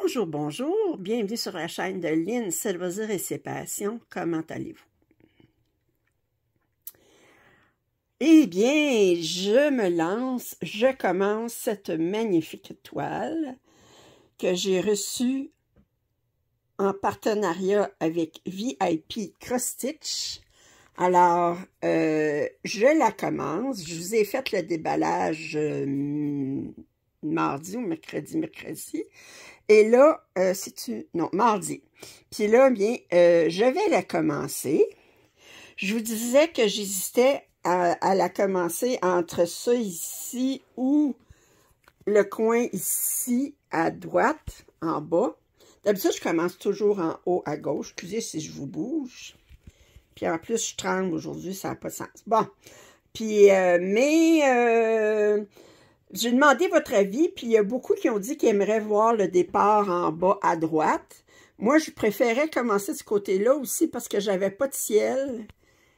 Bonjour, bonjour, bienvenue sur la chaîne de Lynn Selvazir et ses passions. Comment allez-vous? Eh bien, je me lance, je commence cette magnifique toile que j'ai reçue en partenariat avec VIP Cross Stitch. Alors, je la commence. Je vous ai fait le déballage mardi ou mercredi. Et là, non, mardi. Puis là, bien, je vais la commencer. Je vous disais que j'hésitais à la commencer entre ça ici ou le coin ici à droite, en bas. D'habitude, je commence toujours en haut à gauche. Excusez si je vous bouge. Puis en plus, je tremble aujourd'hui, ça n'a pas de sens. Bon, puis, j'ai demandé votre avis, puis il y a beaucoup qui ont dit qu'ils aimeraient voir le départ en bas à droite. Moi, je préférais commencer de ce côté-là aussi parce que j'avais pas de ciel.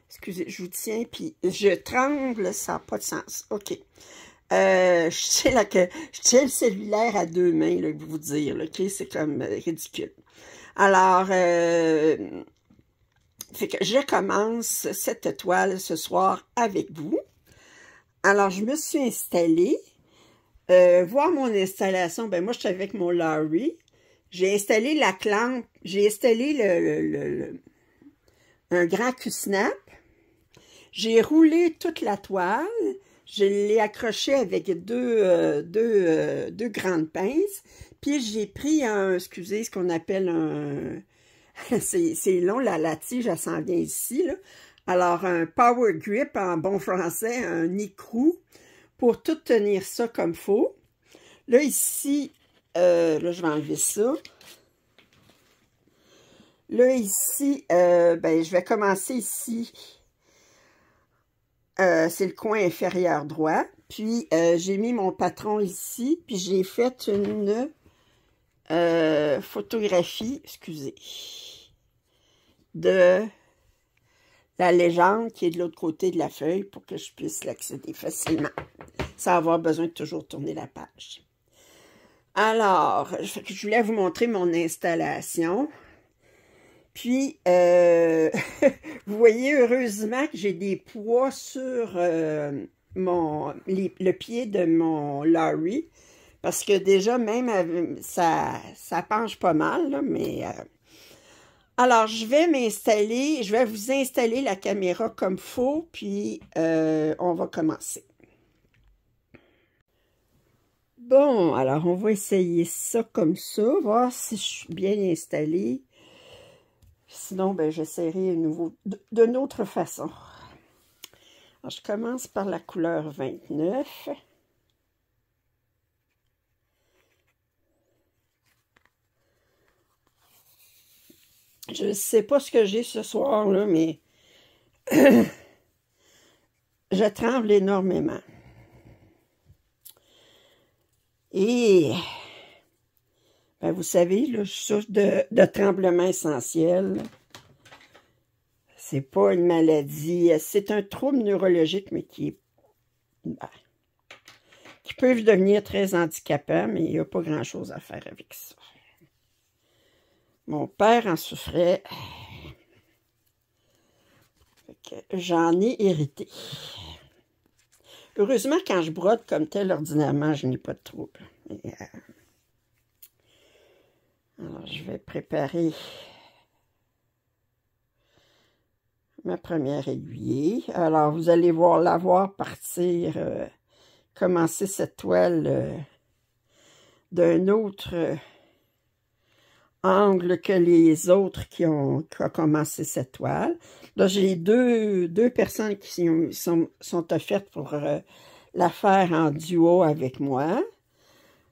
Excusez, je vous tiens, puis je tremble, ça n'a pas de sens. OK. Je tiens le cellulaire à deux mains, là, pour vous dire, là, OK? C'est comme ridicule. Alors, fait que je commence cette toile ce soir avec vous. Alors, je me suis installée. Voir mon installation, ben moi, je suis avec mon Larry. J'ai installé la clampe, j'ai installé un grand cul-snap. J'ai roulé toute la toile. Je l'ai accroché avec deux grandes pinces. Puis j'ai pris excusez, ce qu'on appelle un... c'est long, la tige, elle s'en vient ici, là. Alors, un power grip, en bon français, un écrou, pour tout tenir ça comme il faut. Là, ici, là, je vais enlever ça. Là, ici, ben, je vais commencer ici. C'est le coin inférieur droit. Puis, j'ai mis mon patron ici. Puis, j'ai fait une photographie, excusez, de la légende qui est de l'autre côté de la feuille pour que je puisse l'accéder facilement, sans avoir besoin de toujours tourner la page. Alors, je voulais vous montrer mon installation. Puis, vous voyez heureusement que j'ai des poids sur le pied de mon Larry, parce que déjà, même, ça penche pas mal, là, mais... Alors, je vais m'installer, je vais vous installer la caméra comme il faut, puis on va commencer. Bon, alors on va essayer ça comme ça, voir si je suis bien installée. Sinon, ben, j'essaierai d'une autre façon. Alors, je commence par la couleur 29. Je ne sais pas ce que j'ai ce soir, là, mais je tremble énormément. Et, ben, vous savez, là, je souffre de tremblement essentiel. C'est pas une maladie, c'est un trouble neurologique, mais qui peut devenir très handicapant, mais il n'y a pas grand-chose à faire avec ça. Mon père en souffrait. J'en ai hérité. Heureusement, quand je brode comme tel, ordinairement, je n'ai pas de trouble. Alors, je vais préparer ma première aiguille. Alors, vous allez la voir partir, commencer cette toile d'un autre angle que les autres qui ont commencé cette toile. Là, j'ai deux personnes qui sont offertes pour la faire en duo avec moi,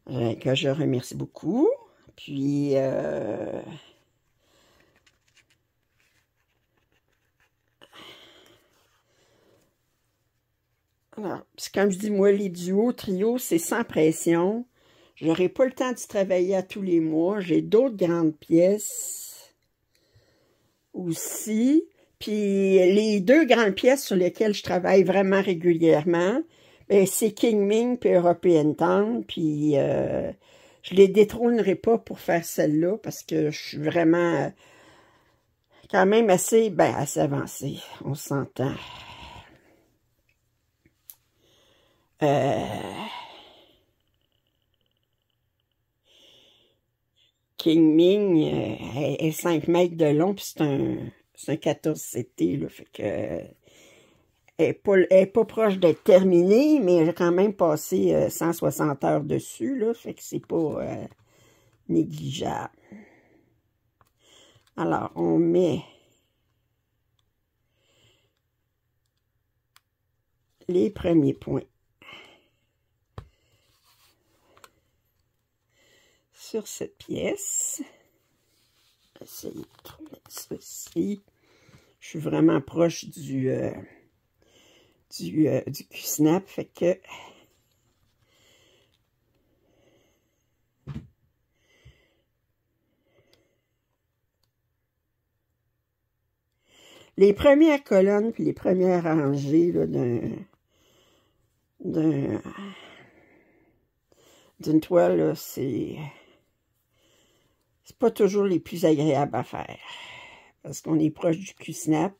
que je remercie beaucoup. Puis, alors, comme je dis, moi, les duos, trios, c'est sans pression. Je n'aurai pas le temps d'y travailler à tous les mois. J'ai d'autres grandes pièces aussi. Puis les deux grandes pièces sur lesquelles je travaille vraiment régulièrement, c'est King Ming puis European Town. Puis Je les détrônerai pas pour faire celle-là parce que je suis vraiment quand même assez avancée. On s'entend. King Ming est 5 mètres de long, puis c'est un 14 CT, là, fait que elle est pas proche d'être terminée, mais j'ai quand même passé 160 heures dessus, là, fait que c'est pas négligeable. Alors, on met les premiers points sur cette pièce. Essayer de trouver ceci. Je suis vraiment proche du Q-snap, fait que les premières colonnes puis les premières rangées d'une toile, c'est pas toujours les plus agréables à faire. Parce qu'on est proche du Q-snap.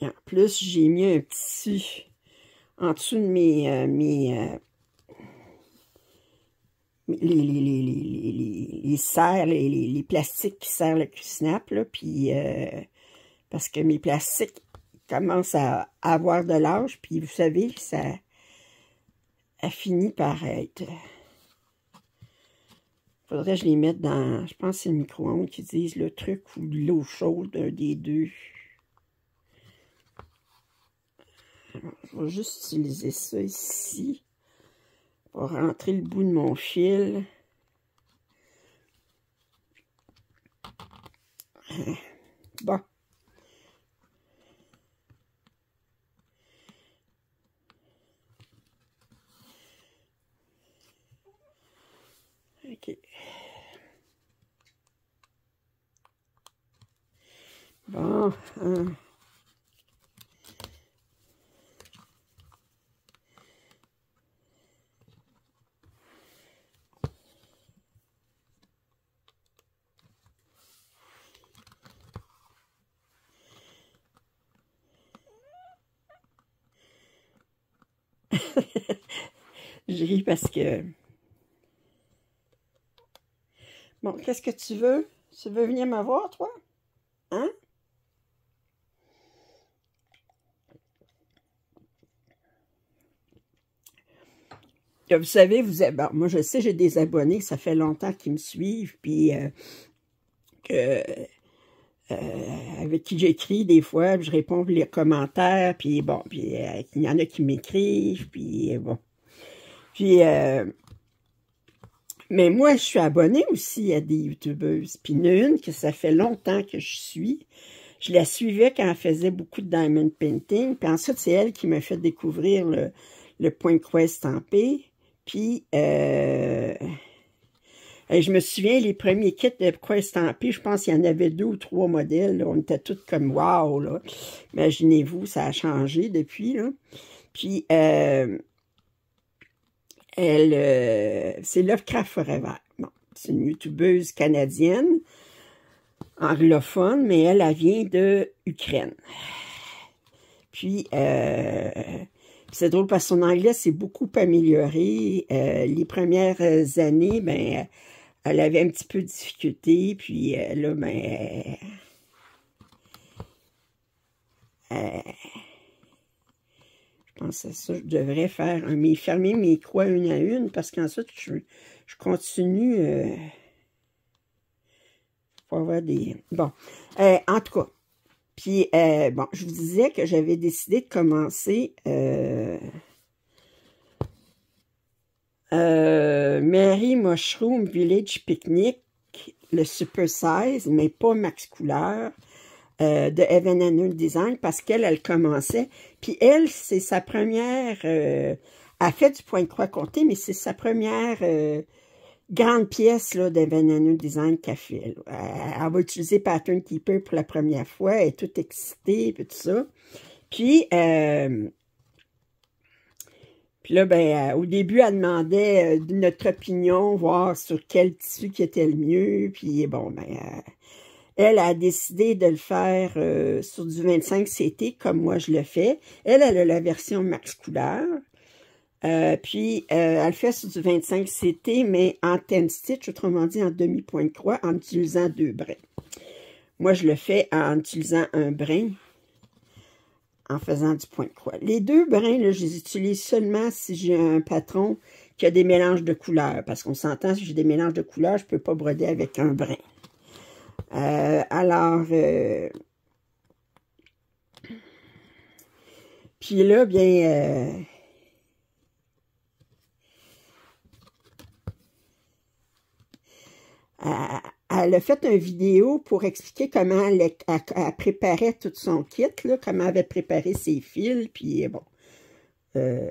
En plus, j'ai mis un petit en dessous de les serres, les plastiques qui serrent le Q-snap, là, puis parce que mes plastiques commencent à avoir de l'âge, puis vous savez, ça a fini par être... Faudrait que je les mette dans, je pense que c'est le micro-ondes qui disent le truc ou l'eau chaude, un des deux. Alors, je vais juste utiliser ça ici pour rentrer le bout de mon fil. Bon. OK. Bon. Je ris parce que... Bon, qu'est-ce que tu veux? Tu veux venir me voir, toi? Hein? Vous savez, bon, moi je sais, j'ai des abonnés, ça fait longtemps qu'ils me suivent, puis avec qui j'écris des fois, puis je réponds les commentaires, puis bon, puis il y en a qui m'écrivent, puis bon. Puis, mais moi, je suis abonnée aussi à des youtubeuses, puis une que ça fait longtemps que je suis. Je la suivais quand elle faisait beaucoup de diamond painting, puis ensuite, c'est elle qui m'a fait découvrir le point croix estampé. Puis, je me souviens, les premiers kits de croix estampées, je pense qu'il y en avait 2 ou 3 modèles. Là. On était tous comme « wow ». Là. Imaginez-vous, ça a changé depuis. Là. Puis, c'est Lovecraft Forever. Bon, c'est une youtubeuse canadienne, anglophone, mais elle vient de Ukraine. Puis, c'est drôle parce que son anglais s'est beaucoup amélioré. Les premières années, ben, elle avait un petit peu de difficulté. Puis là, ben, je pense à ça, je devrais fermer mes croix une à une parce qu'ensuite, je continue pour avoir des... Bon, en tout cas, puis, bon, je vous disais que j'avais décidé de commencer Mary Mushroom Village Picnic, le Super Size, mais pas Max Couleur, de Evan Hannon Design, parce qu'elle, elle commençait. Puis elle, c'est sa première... elle fait du point de croix compté, mais c'est sa première grande pièce là, d'Evan Hannon Design qu'elle fait. Elle va utiliser Pattern Keeper pour la première fois. Elle est toute excitée, et tout ça. Puis là, ben, au début, elle demandait notre opinion, voir sur quel tissu qui était le mieux. Puis bon, ben, elle a décidé de le faire sur du 25 CT, comme moi je le fais. Elle a la version Max Couleur. Puis, elle fait sur du 25 CT, mais en 10 stitch, autrement dit en demi-point de croix, en utilisant 2 brins. Moi, je le fais en utilisant un brin, en faisant du point de croix. Les 2 brins, là, je les utilise seulement si j'ai un patron qui a des mélanges de couleurs, parce qu'on s'entend, si j'ai des mélanges de couleurs, je ne peux pas broder avec un brin. Puis là, bien... elle a fait une vidéo pour expliquer comment elle préparait tout son kit, là, comment elle avait préparé ses fils, puis bon.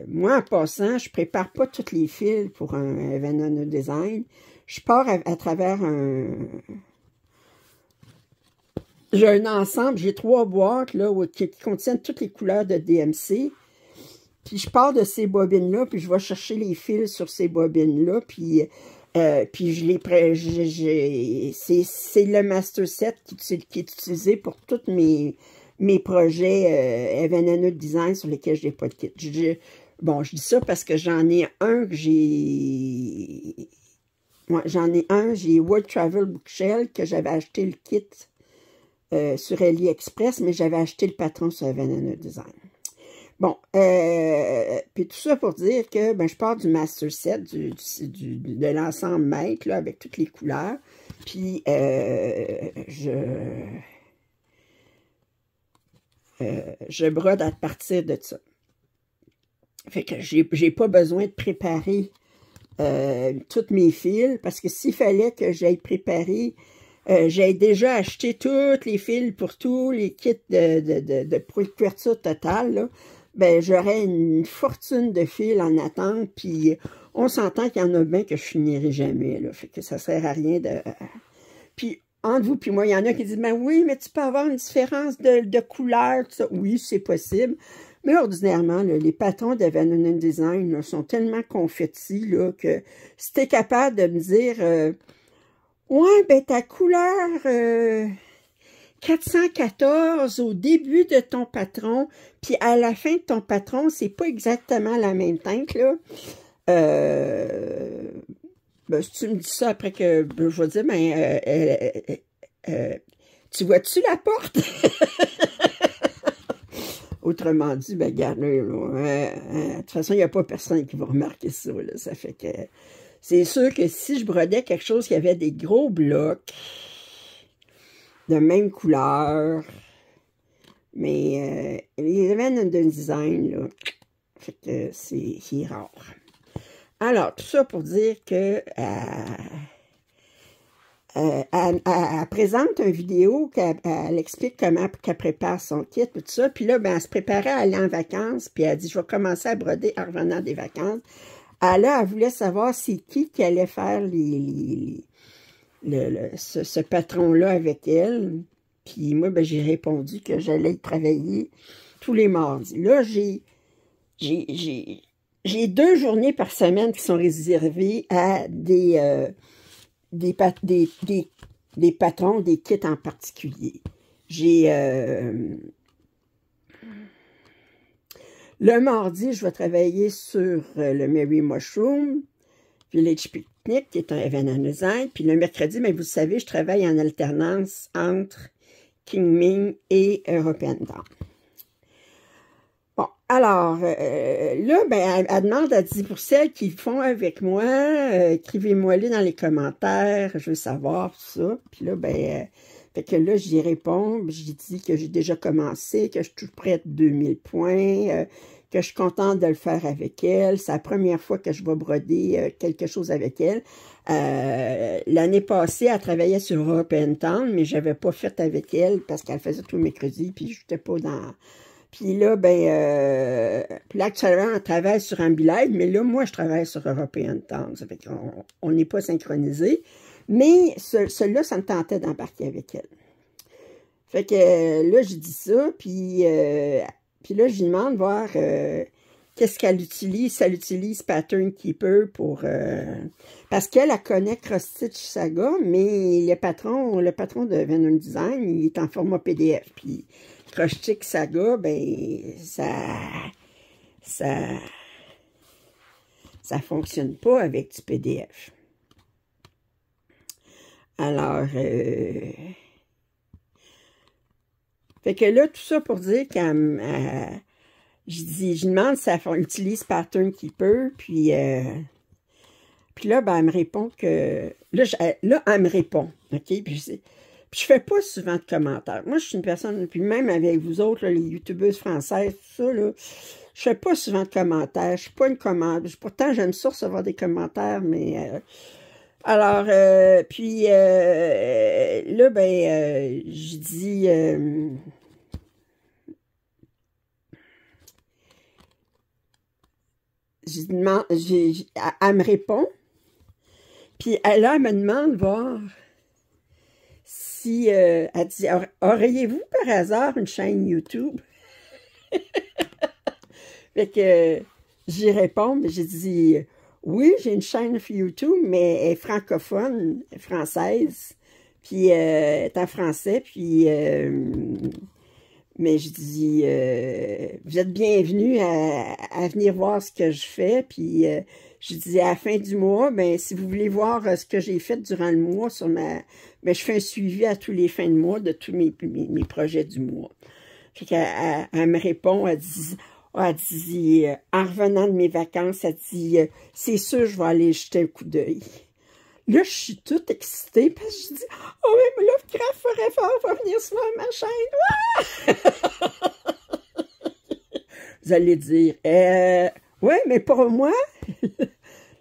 Moi, en passant, je prépare pas tous les fils pour un Evan Hannon Design. Je pars à travers un... J'ai un ensemble, j'ai 3 boîtes là, qui contiennent toutes les couleurs de DMC. Puis je pars de ces bobines-là, puis je vais chercher les fils sur ces bobines-là, puis je les c'est le master set qui est utilisé pour tous mes projets Evan Hannon Design sur lesquels je n'ai pas de kit. Bon, je dis ça parce que j'en ai un que j'ai... Ouais, j'en ai un, j'ai World Travel Bookshell, que j'avais acheté le kit sur AliExpress, mais j'avais acheté le patron sur Evan Hannon Design. Bon, puis tout ça pour dire que ben, je pars du master set, de l'ensemble maître, là, avec toutes les couleurs. Puis, je brode à partir de ça. Fait que j'ai pas besoin de préparer tous mes fils, parce que s'il fallait que j'aille préparer... j'ai déjà acheté tous les fils pour tous les kits de couverture totale, là. Ben, j'aurais une fortune de fils en attente, puis on s'entend qu'il y en a bien que je finirai jamais, là, fait que ça sert à rien de... Puis, entre vous puis moi, il y en a qui disent, ben oui, mais tu peux avoir une différence de couleur, tout ça. Oui, c'est possible, mais ordinairement, là, les patrons d'Evan Hannon Design là, sont tellement confettis, là, que si t'es capable de me dire, ouais, ben ta couleur... 414 au début de ton patron, puis à la fin de ton patron, c'est pas exactement la même teinte, là. Ben, si tu me dis ça après que je vais dire, ben, tu vois-tu la porte? Autrement dit, ben, regarde, de toute façon, il n'y a pas personne qui va remarquer ça, là. Ça fait que c'est sûr que si je brodais quelque chose qui avait des gros blocs, de même couleur, mais les Evan Hannon Design, là, fait que c'est rare. Alors, tout ça pour dire que elle présente une vidéo qu'elle explique comment qu'elle prépare son kit, tout ça, puis là, ben, elle se préparait à aller en vacances, puis elle dit, je vais commencer à broder en revenant des vacances. Elle voulait savoir c'est qui allait faire ce patron-là avec elle. Puis moi, ben, j'ai répondu que j'allais travailler tous les mardis. Là, j'ai 2 journées par semaine qui sont réservées à des patrons, des kits en particulier. J'ai... le mardi, je vais travailler sur le Mary Mushroom Village Picnic, qui est un Evan Hannon Design. Puis le mercredi, mais vous savez, je travaille en alternance entre Qingming et European Dawn. Bon, alors, là, ben, elle demande, elle dit, pour celles qui font avec moi, écrivez-moi-les dans les commentaires, je veux savoir tout ça. Puis là, ben, fait que là, j'y réponds, j'ai dit que j'ai déjà commencé, que je suis tout près de 2000 points, que je suis contente de le faire avec elle. C'est la première fois que je vais broder quelque chose avec elle. L'année passée, elle travaillait sur European Town, mais je n'avais pas fait avec elle parce qu'elle faisait tous les mercredis, puis je n'étais pas dans... Puis là, puis là, actuellement, elle travaille sur Ambilight, mais là, moi, je travaille sur European Town. Ça fait qu'on n'est pas synchronisés. Mais celui-là, ça me tentait d'embarquer avec elle. Fait que là, je dis ça, puis là, je lui demande de voir qu'est-ce qu'elle utilise. Si elle utilise Pattern Keeper pour... parce qu'elle connaît Cross Stitch Saga, mais le patron de Venom Design, il est en format PDF. Puis Cross Stitch Saga, ben, ça fonctionne pas avec du PDF. Alors, fait que là, tout ça pour dire je demande si elle utilise Pattern Keeper, puis là, ben, elle me répond que, là, elle me répond, ok, puis je fais pas souvent de commentaires. Moi, je suis une personne, puis même avec vous autres, là, les youtubeuses françaises, tout ça, là, je fais pas souvent de commentaires, je suis pas une commande, pourtant, j'aime ça recevoir des commentaires, mais... alors, puis là, ben, je dis... elle me répond, puis elle me demande voir si... elle dit, auriez-vous par hasard une chaîne YouTube? Fait que j'y réponds, mais j'ai dit... Oui, j'ai une chaîne YouTube, mais elle est francophone, française, puis elle est en français, puis... mais je dis, vous êtes bienvenus à venir voir ce que je fais, puis je dis, à la fin du mois, ben si vous voulez voir ce que j'ai fait durant le mois, ben, je fais un suivi à tous les fins de mois de tous mes projets du mois. Fait qu'elle me répond, elle dit... Elle dit, en revenant de mes vacances, elle dit, c'est sûr, je vais aller jeter un coup d'œil. Là, je suis toute excitée parce que je dis, oh oui, mais Lovecraft Forever va venir sur ma chaîne. Vous allez dire, oui, mais pour moi,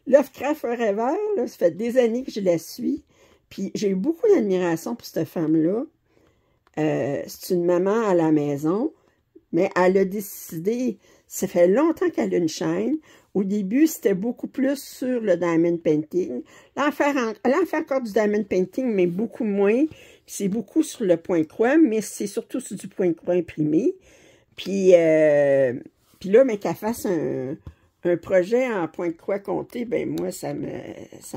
Lovecraft Forever, là, ça fait des années que je la suis. Puis j'ai eu beaucoup d'admiration pour cette femme-là. C'est une maman à la maison. Mais elle a décidé, ça fait longtemps qu'elle a une chaîne. Au début, c'était beaucoup plus sur le diamond painting. Là, elle en fait encore du diamond painting, mais beaucoup moins. C'est beaucoup sur le point croix, mais c'est surtout sur du point croix imprimé. Puis là, mais qu'elle fasse un projet en point croix compté, ben moi, ça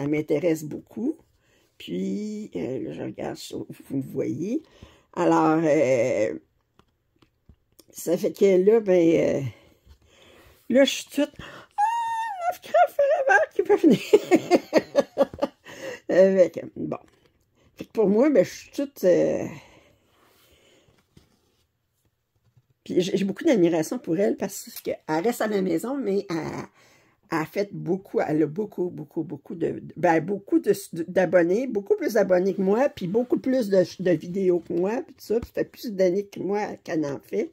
m'intéresse beaucoup. Puis, là, je regarde, vous me voyez. Alors... ça fait que là, ben, là, je suis toute, Lovecraft Forever qui peut venir. Bon. Fait que pour moi, ben, je suis toute, puis j'ai beaucoup d'admiration pour elle parce qu'elle reste à la maison, mais elle a fait beaucoup, elle a beaucoup d'abonnés, beaucoup plus d'abonnés que moi, puis beaucoup plus de vidéos que moi, puis tout ça, puis ça fait plus d'années que moi qu'elle en fait.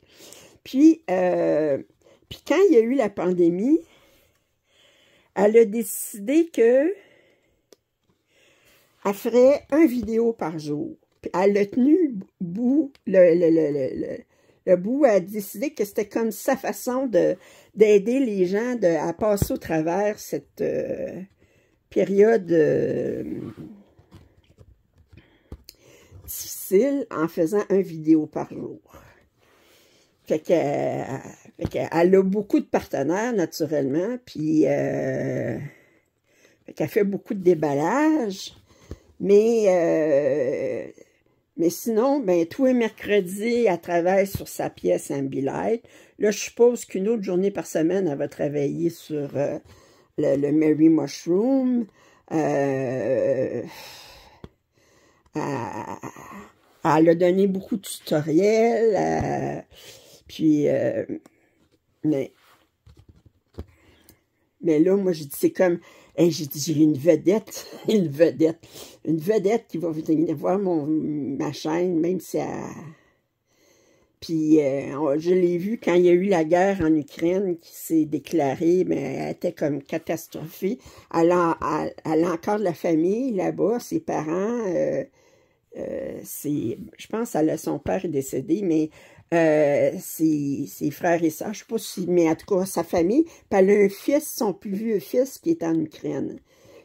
Puis quand il y a eu la pandémie, elle a décidé que elle ferait une vidéo par jour. Puis elle a tenu le bout, elle a décidé que c'était comme sa façon d'aider les gens à passer au travers cette période difficile en faisant une vidéo par jour. Fait qu'elle a beaucoup de partenaires, naturellement, puis fait qu'elle fait beaucoup de déballage, mais sinon, ben, tous les mercredis, elle travaille sur sa pièce Ambilight. Là, je suppose qu'une autre journée par semaine, elle va travailler sur le Mary Mushroom. Elle a donné beaucoup de tutoriels. Puis, mais là, moi, j'ai dit, c'est comme, hey, j'ai dit, j'ai une vedette qui va venir voir ma chaîne, même si elle Puis je l'ai vu quand il y a eu la guerre en Ukraine qui s'est déclarée, mais elle était comme catastrophée. Elle a encore de la famille là-bas, ses parents, je pense que son père est décédé, mais ses frères et sœurs, je sais pas si, mais en tout cas, sa famille, puis elle a un fils, son plus vieux fils qui est en Ukraine.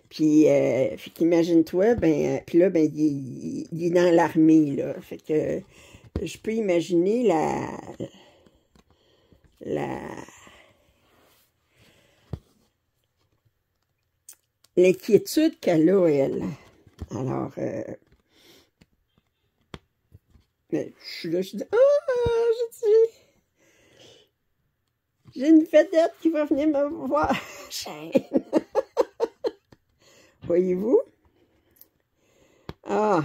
Puis, fait qu'imagine-toi, ben, puis là, ben, il est dans l'armée, là. Fait que je peux imaginer la, l'inquiétude qu'elle a, elle. Alors, ben, je suis là, je dis, je dis, j'ai une vedette qui va venir me voir. Voyez-vous? Ah,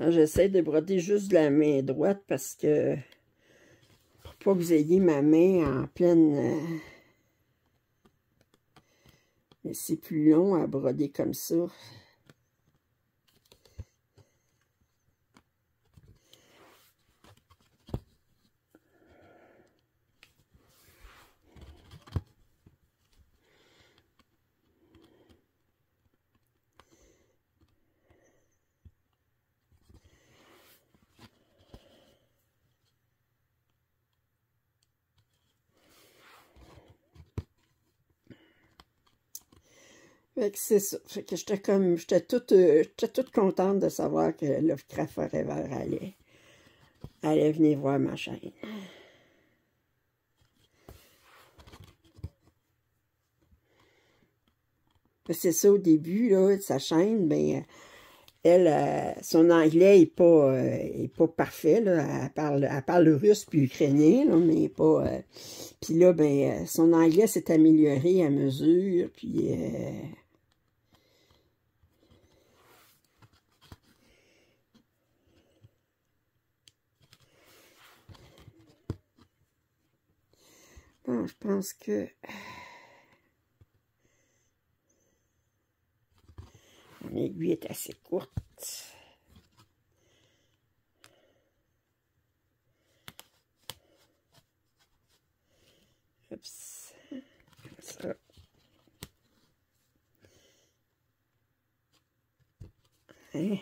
j'essaie de broder juste de la main droite parce que, pour pas que vous ayez ma main en pleine... mais c'est plus long à broder comme ça. Fait que c'est ça. Fait que j'étais toute contente de savoir que Lovecraft Forever allait venir voir ma chaîne. C'est ça, au début, là, de sa chaîne, ben, elle, son anglais est pas parfait, là. Elle parle le russe puis ukrainien, là, mais pas... puis là, ben, son anglais s'est amélioré à mesure, puis... bon, je pense que... mon aiguille est assez courte. Oups. Comme ça. Hein?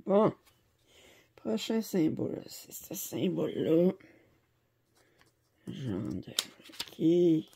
Bon. Prochain symbole, c'est ce symbole-là. Genre de... OK.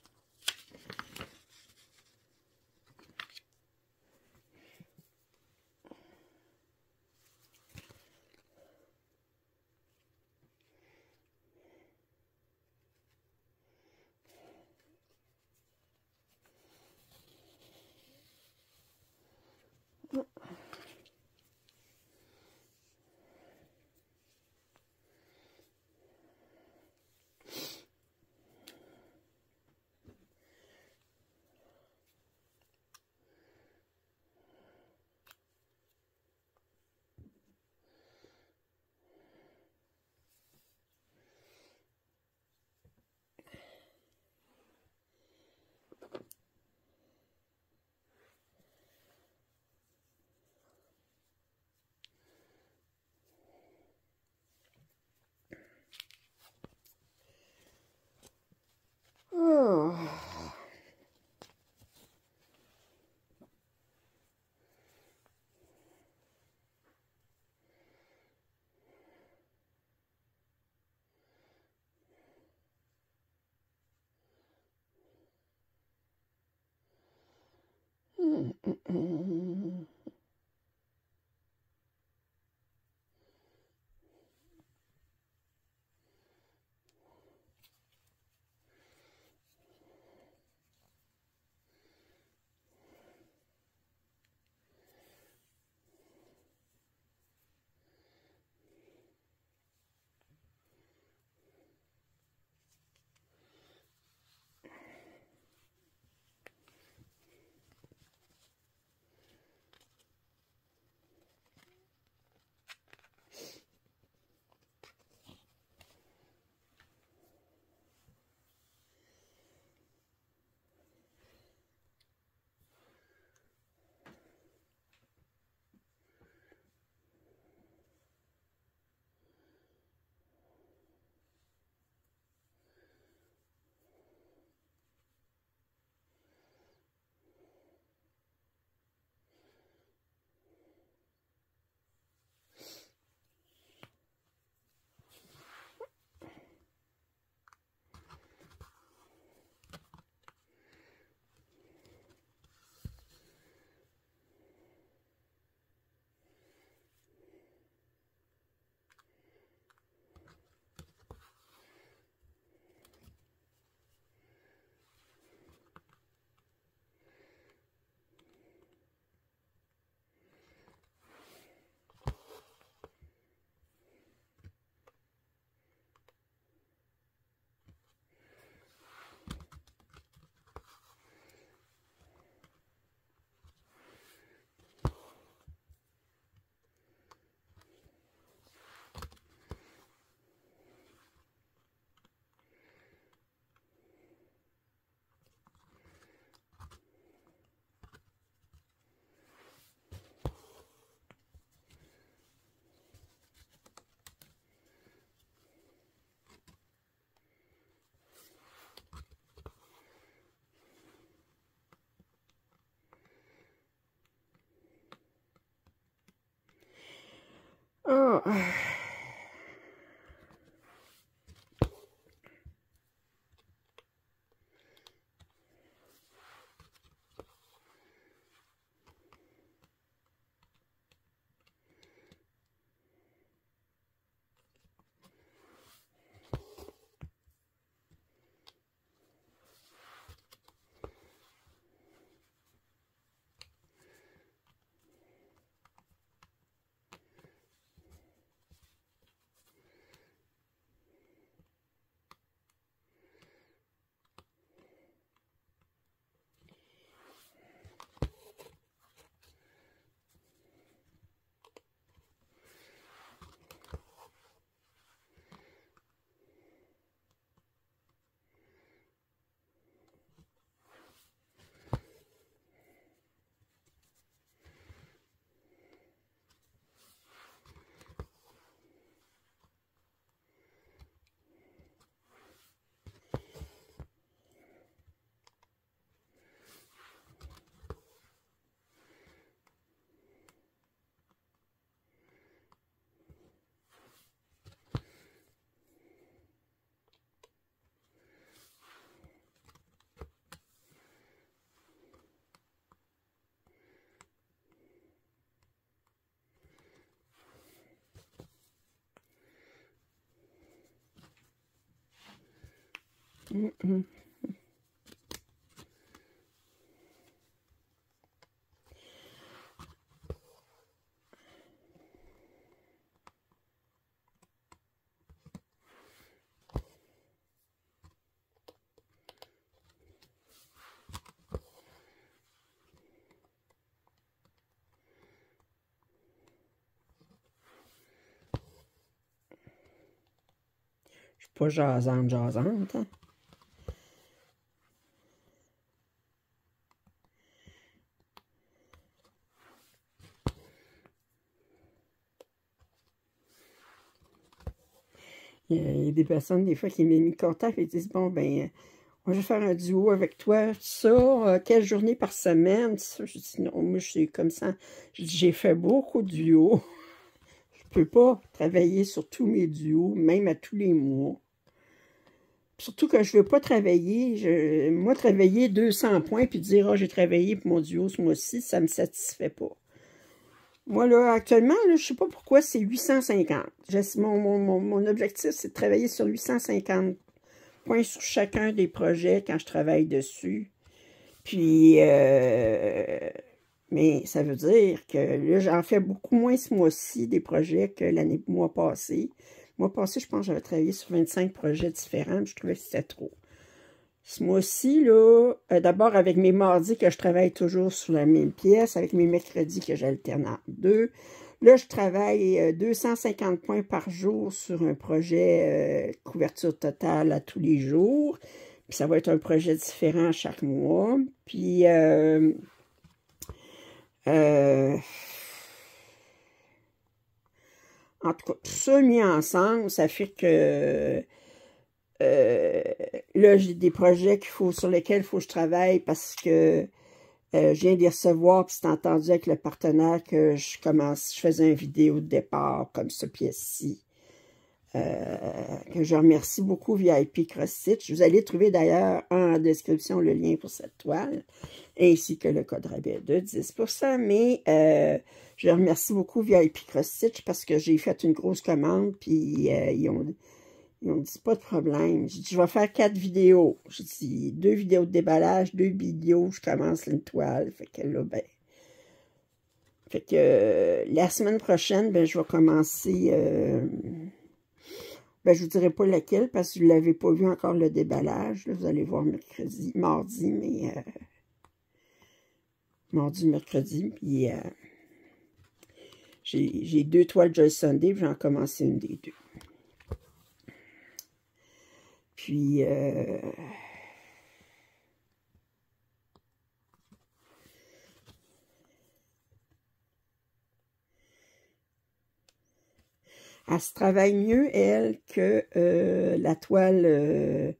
Oh. Je suis pas jasante, hein. Il y a des personnes, des fois, qui m'ont mis contact et disent, bon, ben, on va faire un duo avec toi, tout ça, quelle journée par semaine, ça. Je dis, non, moi, je suis comme ça. J'ai fait beaucoup de duos. Je peux pas travailler sur tous mes duos, même à tous les mois. Surtout que je ne veux pas travailler. Moi, travailler 200 points puis dire « Ah, j'ai travaillé pour mon duo ce mois-ci », ça ne me satisfait pas. Moi, là, actuellement, là, je ne sais pas pourquoi, c'est 850. Mon objectif, c'est de travailler sur 850 points sur chacun des projets quand je travaille dessus. Puis, mais ça veut dire que là, j'en fais beaucoup moins ce mois-ci des projets que le mois passé. Le mois passé, je pense que j'avais travaillé sur 25 projets différents, mais je trouvais que c'était trop. Ce mois-ci, là, d'abord avec mes mardis que je travaille toujours sur la même pièce, avec mes mercredis que j'alterne entre deux. Là, je travaille 250 points par jour sur un projet couverture totale à tous les jours. Puis ça va être un projet différent chaque mois. Puis, en tout cas, tout ça mis ensemble, ça fait que là, j'ai des projets sur lesquels il faut que je travaille parce que je viens de les recevoir, puis c'est entendu avec le partenaire que je faisais une vidéo de départ comme ce pièce-ci. Que je remercie beaucoup VIP Cross Stitch. Vous allez trouver d'ailleurs en description le lien pour cette toile, ainsi que le code rabais de 10%. Mais je remercie beaucoup VIP Cross Stitch parce que j'ai fait une grosse commande, puis ils ont dit pas de problème. J'ai dit, je vais faire 4 vidéos. J'ai dit, 2 vidéos de déballage, 2 vidéos, je commence une toile. Fait que là, ben... Fait que la semaine prochaine, ben, je vais commencer... ben, je vous dirai pas laquelle, parce que vous ne l'avez pas vu encore le déballage. Là, vous allez voir mardi, mais... mercredi, puis... j'ai 2 toiles Joy Sunday, puis j'en commencé une des 2. Puis, elle se travaille mieux, elle, que la toile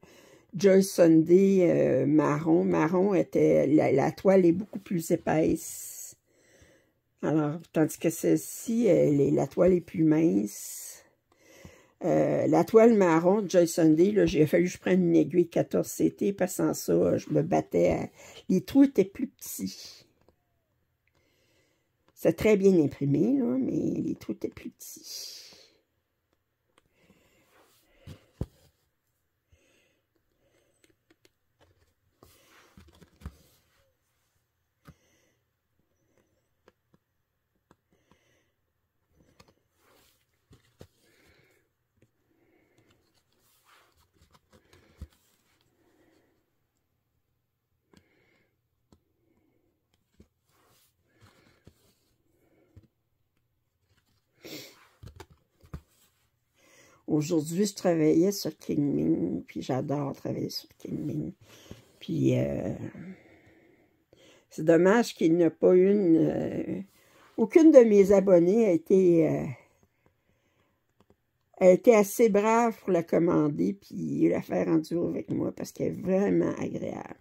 Joy Sunday marron. Marron était... La toile est beaucoup plus épaisse. Alors, tandis que celle-ci, la toile est plus mince. La toile marron de Joy Sunday, là, j'ai fallu que je prenne une aiguille 14 CT, parce que sans ça, je me battais. Les trous étaient plus petits. C'est très bien imprimé, là, mais les trous étaient plus petits. Aujourd'hui, je travaillais sur King Ming, puis j'adore travailler sur King Ming. Puis, c'est dommage qu'il n'y ait pas aucune de mes abonnées a été assez brave pour la commander, puis la faire en duo avec moi, parce qu'elle est vraiment agréable.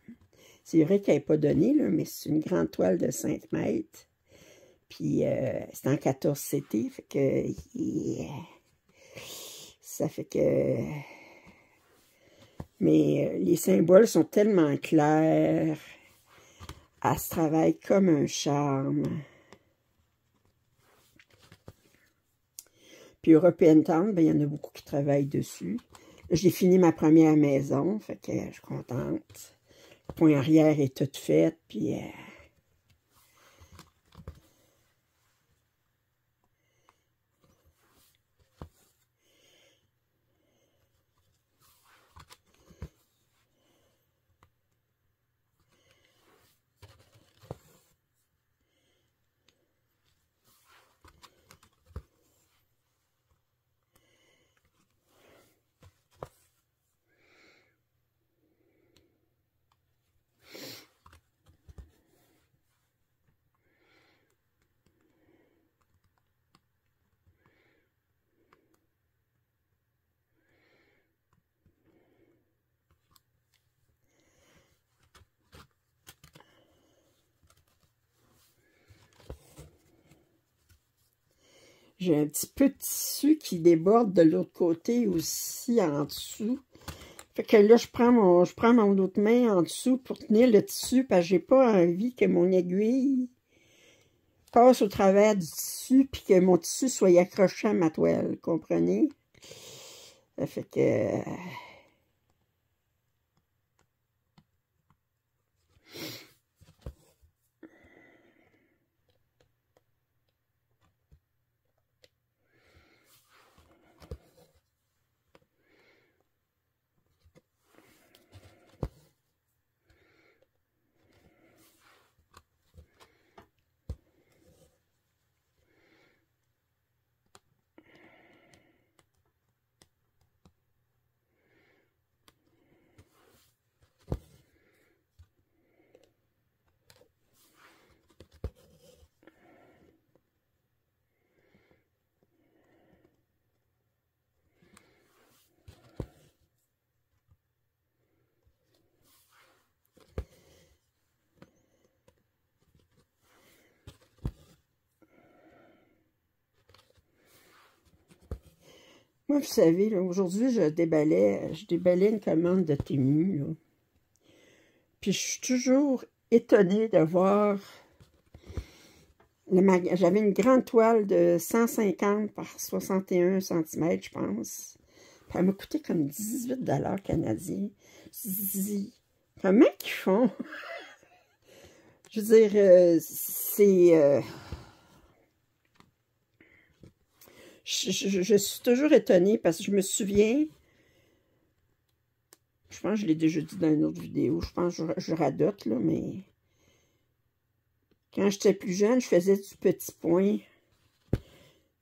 C'est vrai qu'elle n'est pas donnée, là, mais c'est une grande toile de 5 mètres. Puis, c'est en 14 CT, fait que... Ça fait que... Mais les symboles sont tellement clairs. Elle se travaille comme un charme. Puis European Town, ben, il y en a beaucoup qui travaillent dessus. J'ai fini ma première maison, fait que je suis contente. Le point arrière est toute faite, puis... J'ai un petit peu de tissu qui déborde de l'autre côté aussi, en dessous. Fait que là, je prends mon autre main en dessous pour tenir le tissu, parce que j'ai pas envie que mon aiguille passe au travers du tissu, puis que mon tissu soit accroché à ma toile, comprenez? Ça fait que... Moi, vous savez, aujourd'hui, je déballais une commande de Temu, là. Puis je suis toujours étonnée de voir... J'avais une grande toile de 150 par 61 cm, je pense. Puis elle m'a coûté comme 18 $ canadiens. Je me dis, comment qu'ils font? Je veux dire, c'est... je suis toujours étonnée parce que je me souviens... Je pense que je l'ai déjà dit dans une autre vidéo. Je pense que je radote, là, mais... Quand j'étais plus jeune, je faisais du petit point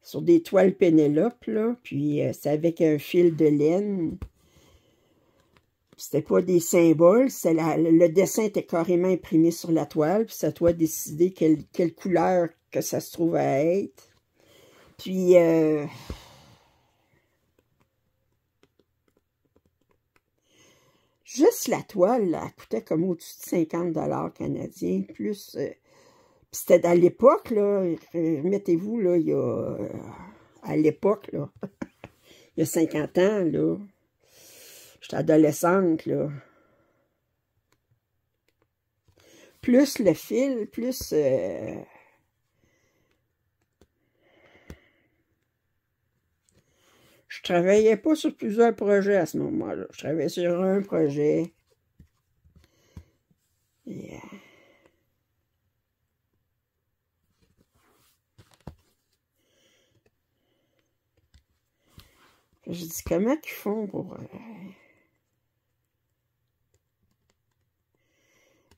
sur des toiles Pénélope, là. Puis c'est avec un fil de laine. C'était pas des symboles. Le dessin était carrément imprimé sur la toile. Puis c'est à toi de décider quelle couleur que ça se trouve à être. Puis... juste la toile, là, elle coûtait comme au-dessus de 50 $ canadiens, plus... c'était à l'époque, là, mettez-vous, là, il y a... à l'époque, là, il y a 50 ans, là, j'étais adolescente, là. Plus le fil, plus... je travaillais pas sur plusieurs projets à ce moment-là. Je travaillais sur un projet. Yeah. Je dis, comment ils font pour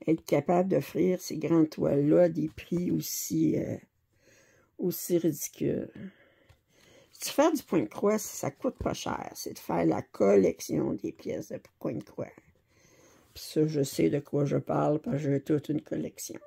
être capable d'offrir ces grandes toiles-là à des prix aussi ridicules? Si faire du point de croix, ça coûte pas cher. C'est de faire la collection des pièces de point de croix. Puis ça, je sais de quoi je parle, parce que j'ai toute une collection.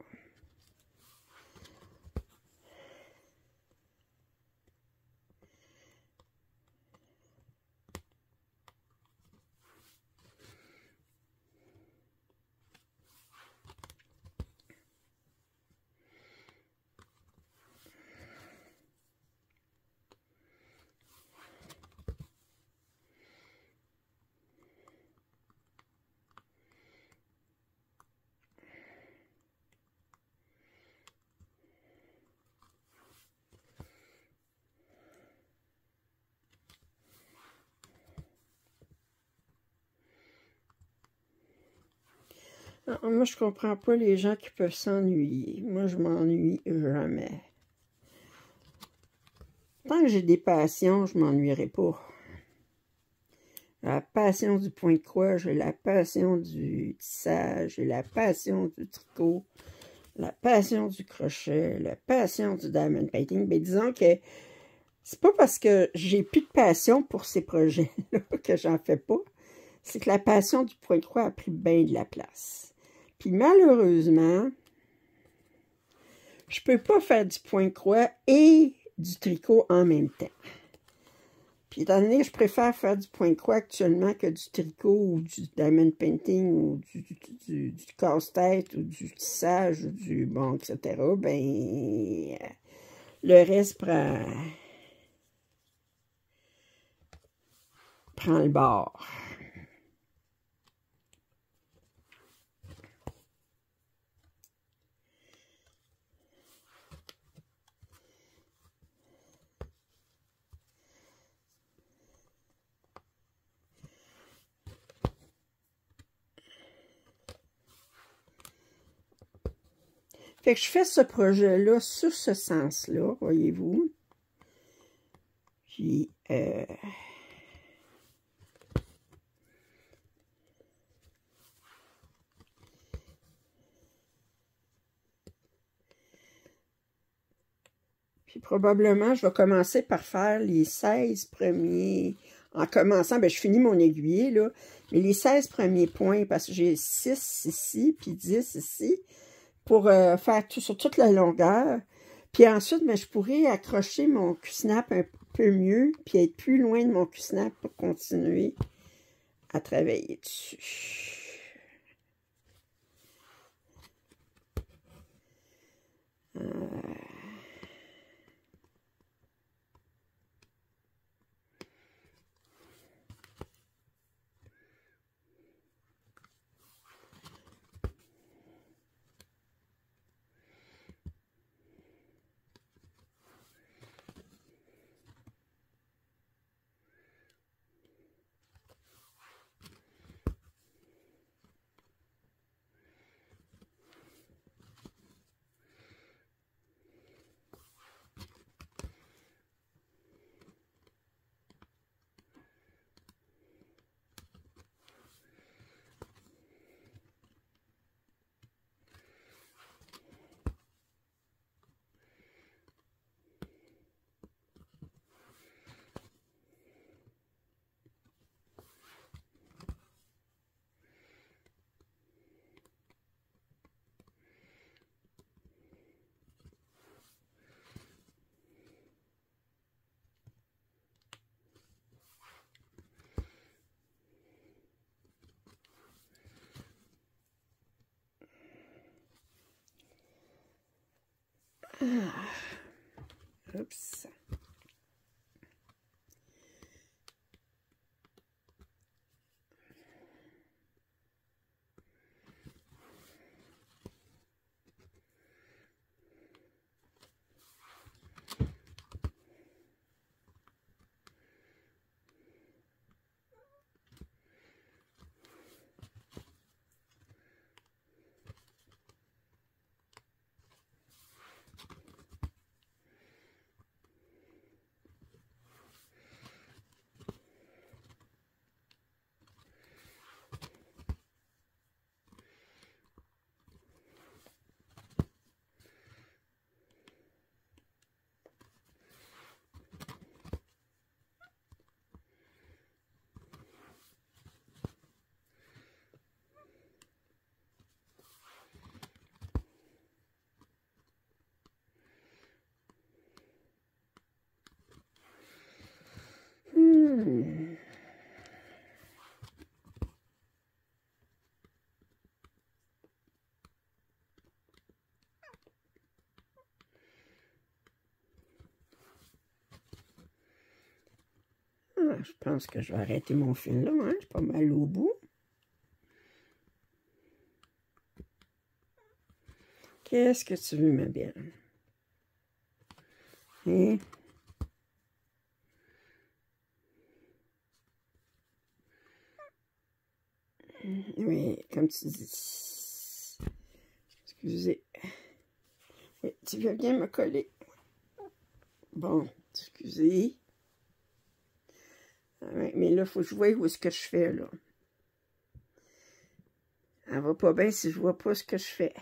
Moi, je comprends pas les gens qui peuvent s'ennuyer. Moi, je m'ennuie jamais. Tant que j'ai des passions, je m'ennuierai pas. La passion du point de croix, j'ai la passion du tissage, j'ai la passion du tricot, la passion du crochet, la passion du diamond painting. Mais disons que c'est pas parce que j'ai plus de passion pour ces projets-là que j'en fais pas. C'est que la passion du point de croix a pris bien de la place. Puis malheureusement, je peux pas faire du point de croix et du tricot en même temps. Puis étant donné que je préfère faire du point de croix actuellement que du tricot ou du diamond painting ou du casse-tête ou du tissage ou du bon, etc., ben le reste prend le bord. Fait que je fais ce projet-là sur ce sens-là, voyez-vous. Puis, probablement, je vais commencer par faire les 16 premiers. En commençant, ben, je finis mon aiguille, là. Mais les 16 premiers points, parce que j'ai 6 ici, puis 10 ici, pour faire tout sur toute la longueur. Puis ensuite, ben, je pourrais accrocher mon cul-snap un peu mieux, puis être plus loin de mon cul-snap pour continuer à travailler dessus. Oups. Je pense que je vais arrêter mon fil là, hein? Je suis pas mal au bout. Qu'est-ce que tu veux, ma belle? Hein? Oui, comme tu dis. Excusez. Oui, tu veux bien me coller? Bon, excusez. Ouais, mais là, il faut que je voie où est-ce que je fais, là. Elle va pas bien si je vois pas ce que je fais.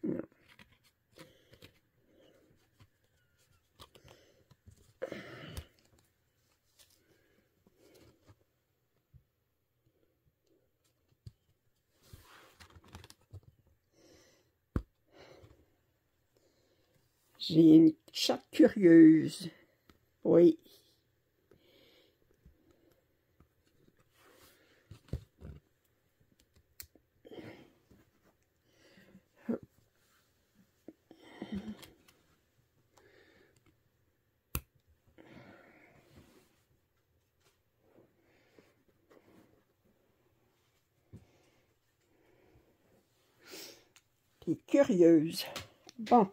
Non. J'ai une chatte curieuse. Oui. et curieuse. Bon,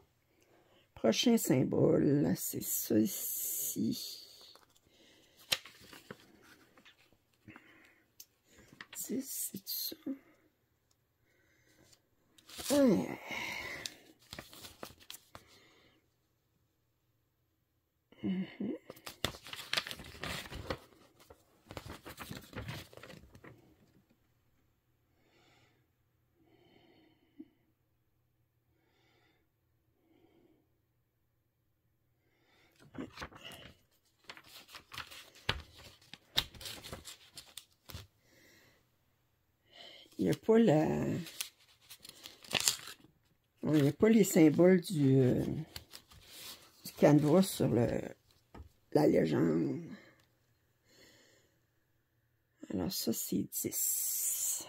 prochain symbole, c'est ça ici. 10, c'est ça. Ah. Il n'y a pas la... Il n'y a pas les symboles du canevas sur la légende. Alors ça, c'est 10.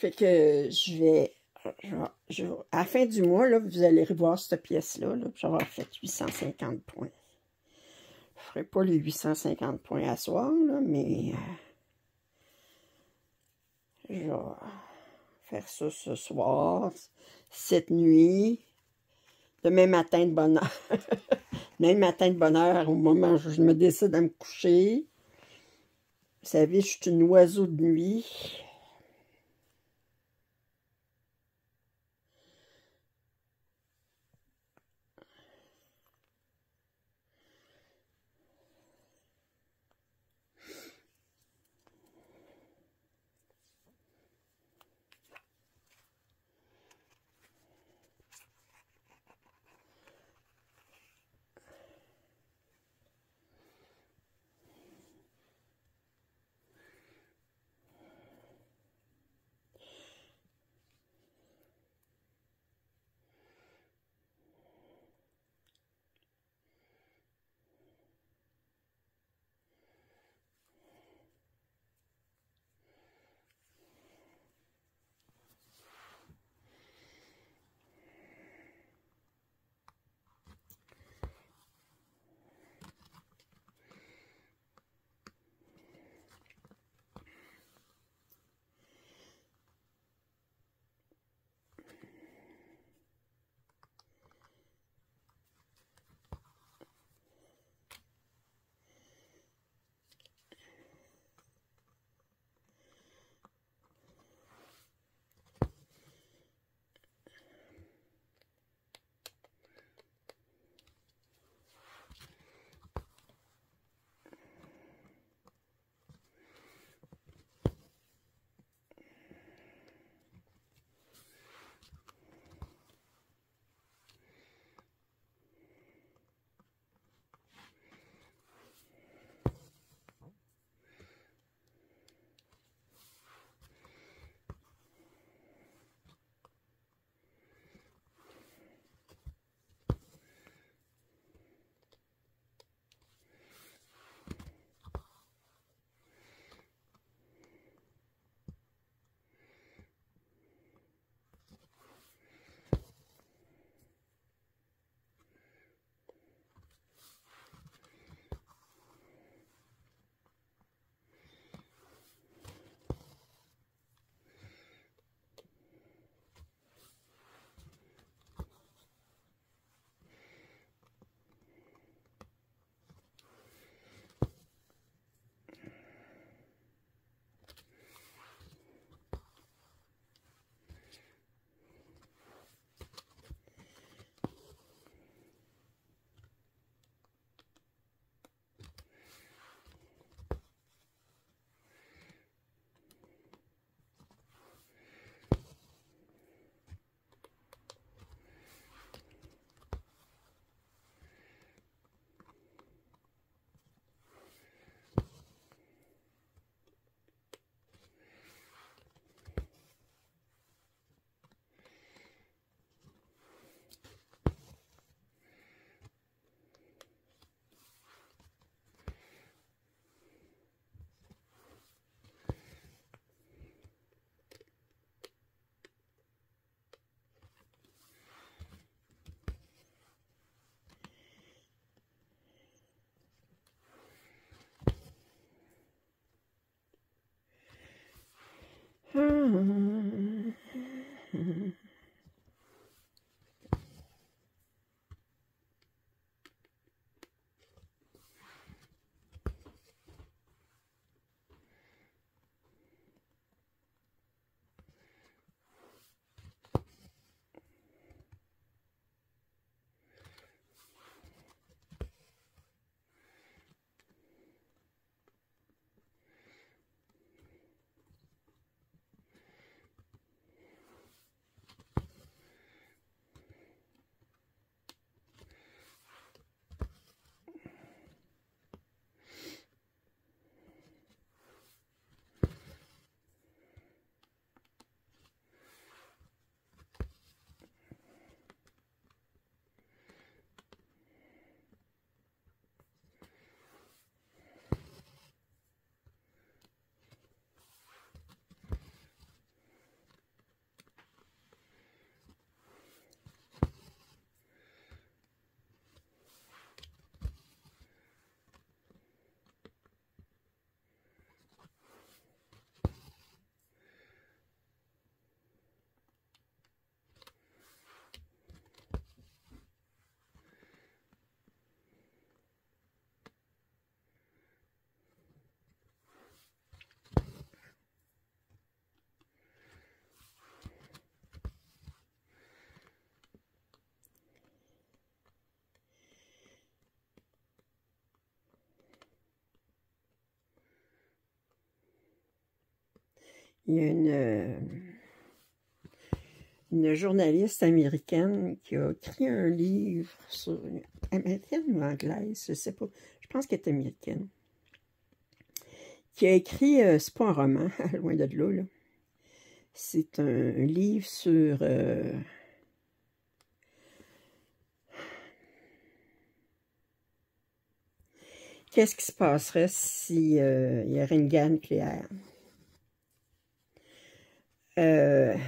Fait que à la fin du mois, là, vous allez revoir cette pièce-là. Là, puis j'aurai fait 850 points. Je ne ferai pas les 850 points à soir, là, mais je vais faire ça ce soir, cette nuit, demain matin de bonne heure. Demain matin de bonne heure, au moment où je me décide à me coucher. Vous savez, je suis une oiseau de nuit. Il y a une journaliste américaine qui a écrit un livre sur... Américaine ou anglaise, je ne sais pas. Je pense qu'elle est américaine. Qui a écrit... c'est pas un roman, loin de là. C'est un livre sur... qu'est-ce qui se passerait si il y aurait une guerre nucléaire? Elle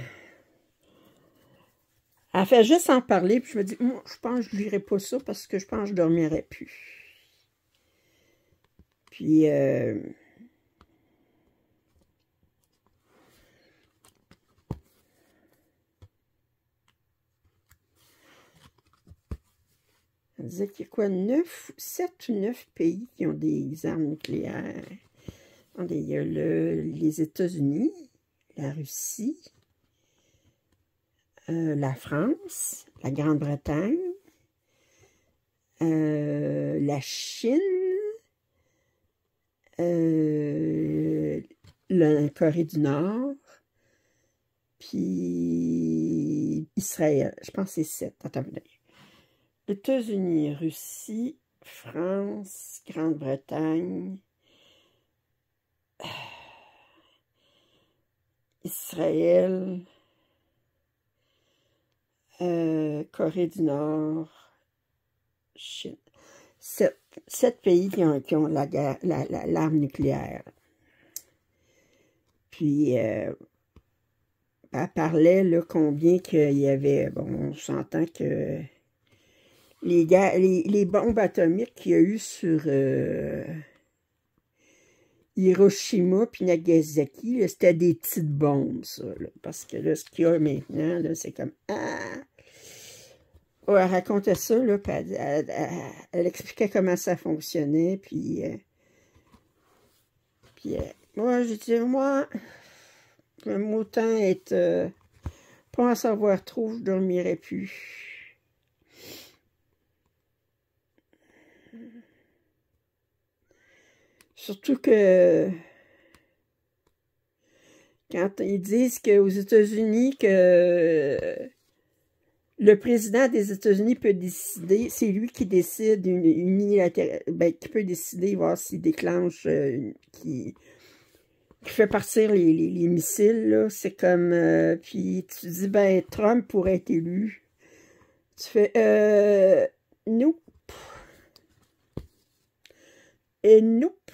fait juste en parler, puis je me dis, je pense que je lirai pas ça parce que je pense que je dormirai plus. Puis, elle disait qu'il y a quoi, 7 ou 9 pays qui ont des armes nucléaires. Il y a les États-Unis, la Russie, la France, la Grande-Bretagne, la Chine, la Corée du Nord, puis Israël. Je pense que c'est 7. Attends, États-Unis, Russie, France, Grande-Bretagne, Israël, Corée du Nord, Chine. 7 pays qui ont l'arme nucléaire. Puis, elle parlait là, combien qu'il y avait. Bon, on s'entend que les bombes atomiques qu'il y a eu sur Hiroshima puis Nagasaki, c'était des petites bombes, ça. Là, parce que là, ce qu'il y a maintenant, c'est comme... Oh, elle racontait ça, là, puis elle expliquait comment ça fonctionnait, puis moi, j'ai dit, moi, j'aime autant être... pas en savoir trop, je dormirais plus. Surtout que quand ils disent qu'aux États-Unis, que le président des États-Unis peut décider, c'est lui qui décide qui peut décider, voir s'il déclenche, qui fait partir les missiles, c'est comme, puis tu dis, ben, Trump pourrait être élu. Tu fais, nope. Et nope.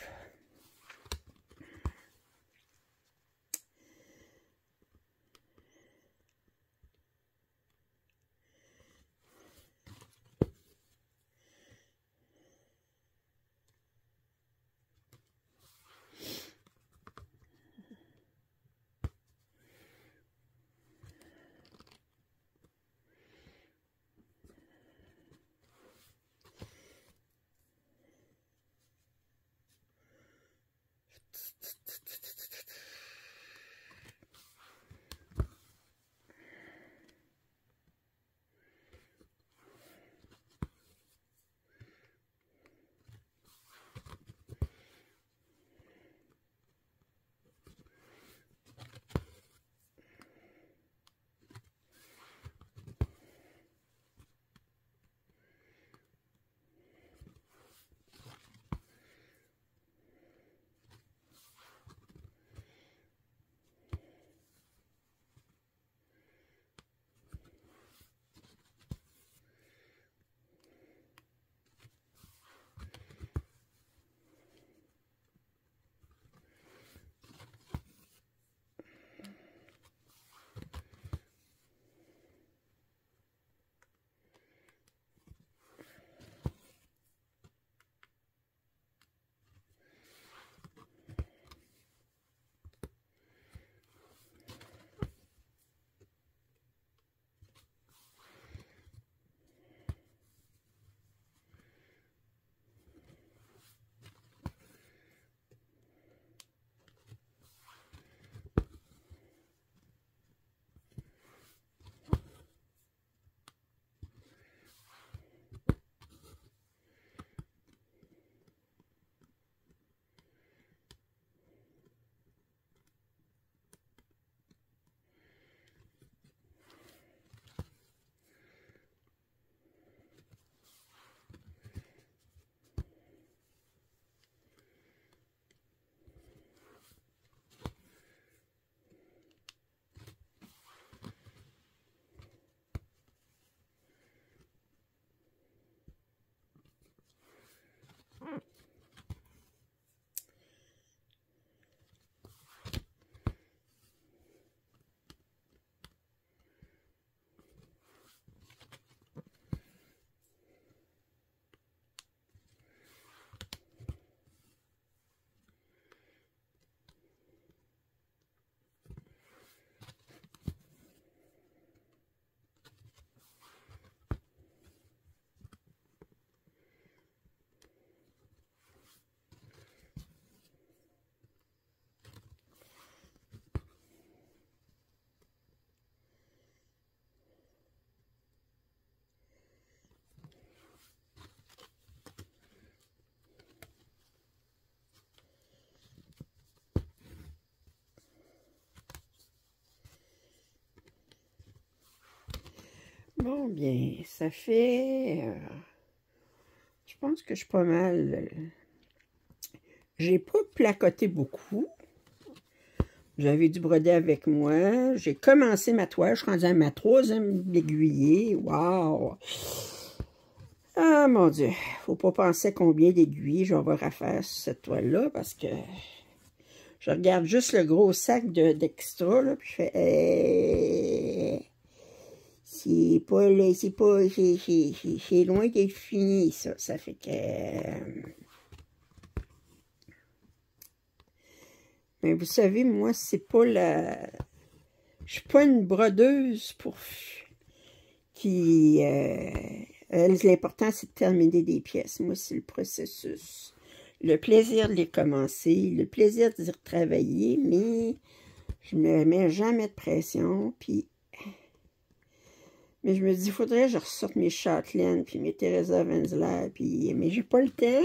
Bon, bien, ça fait... je pense que je suis pas mal... j'ai pas placoté beaucoup. J'avais du broder avec moi. J'ai commencé ma toile. Je suis rendue à ma 3e aiguillée. Wow! Ah, mon Dieu! Faut pas penser à combien d'aiguilles je vais avoir à faire sur cette toile-là parce que je regarde juste le gros sac d'extra, là, puis je fais... c'est pas... c'est loin d'être fini, ça. Ça fait que... mais vous savez, moi, c'est pas la... je suis pas une brodeuse pour... qui... l'important, c'est de terminer des pièces. Moi, c'est le processus. Le plaisir de les commencer, le plaisir de travailler, mais je me mets jamais de pression, puis... mais je me dis, il faudrait que je ressorte mes châtelaines, puis mes Theresa Wenzler, puis... mais j'ai pas le temps.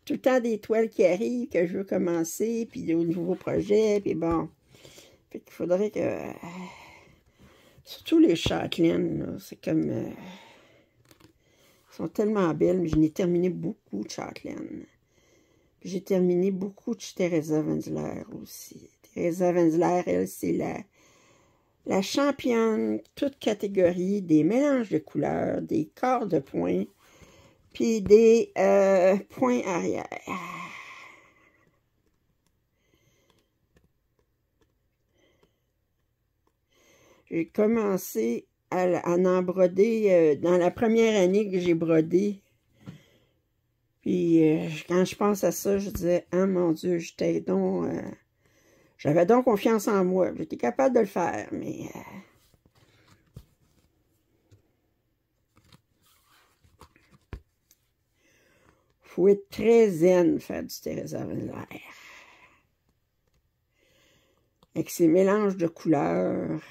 Tout le temps des toiles qui arrivent, que je veux commencer, puis de nouveaux projets, puis bon. Fait qu'il faudrait que... surtout les châtelaines, c'est comme... elles sont tellement belles, mais je n'ai terminé beaucoup de châtelaines. J'ai terminé beaucoup de Theresa Wenzler aussi. Theresa Wenzler, elle, c'est la championne, toute catégorie, des mélanges de couleurs, des corps de points, puis des points arrière. J'ai commencé à en broder dans la première année que j'ai brodé. Puis quand je pense à ça, je disais, « Ah mon Dieu, j'étais donc... j'avais donc confiance en moi. J'étais capable de le faire, mais... faut être très zen faire du Theresa Wenzler. Avec ces mélanges de couleurs.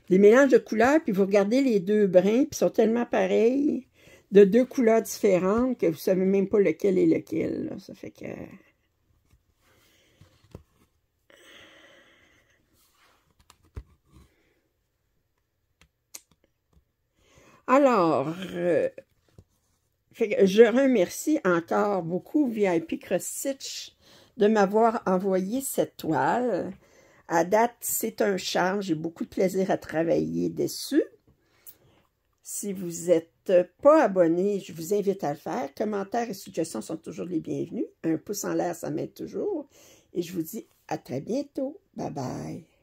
Des mélanges de couleurs, puis vous regardez les deux brins, puis ils sont tellement pareils, de deux couleurs différentes, que vous ne savez même pas lequel est lequel. Là. Ça fait que... alors, je remercie encore beaucoup VIP Cross Stitch de m'avoir envoyé cette toile. À date, c'est un charme. J'ai beaucoup de plaisir à travailler dessus. Si vous n'êtes pas abonné, je vous invite à le faire. Commentaires et suggestions sont toujours les bienvenus. Un pouce en l'air, ça m'aide toujours. Et je vous dis à très bientôt. Bye bye.